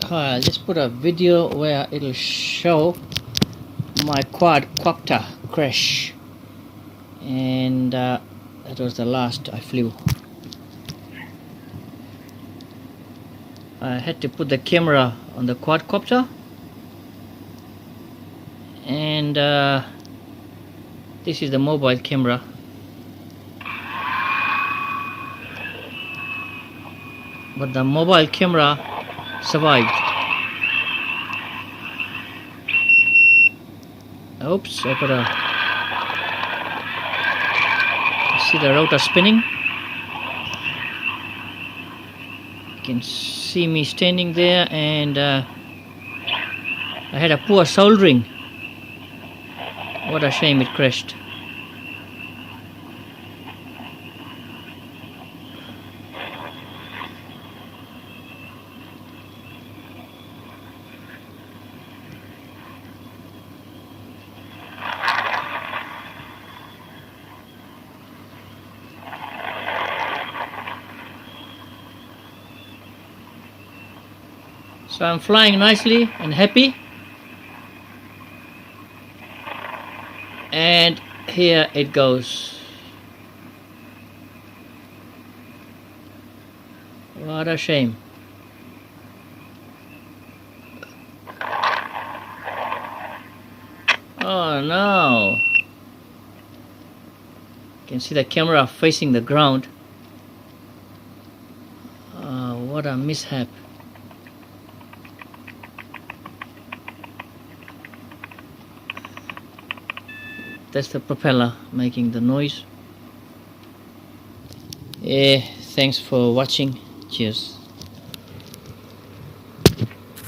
I'll just put a video where it'll show my quadcopter crash, and that was the last I flew. I had to put the camera on the quadcopter, and this is the mobile camera. But the mobile camera survived. Oops, I gotta see the rotor spinning. You can see me standing there, and I had a poor soldering. What a shame it crashed. So I'm flying nicely and happy, and here it goes. What a shame. Oh no! You can see the camera facing the ground. What a mishap. That's the propeller making the noise. Yeah, thanks for watching. Cheers.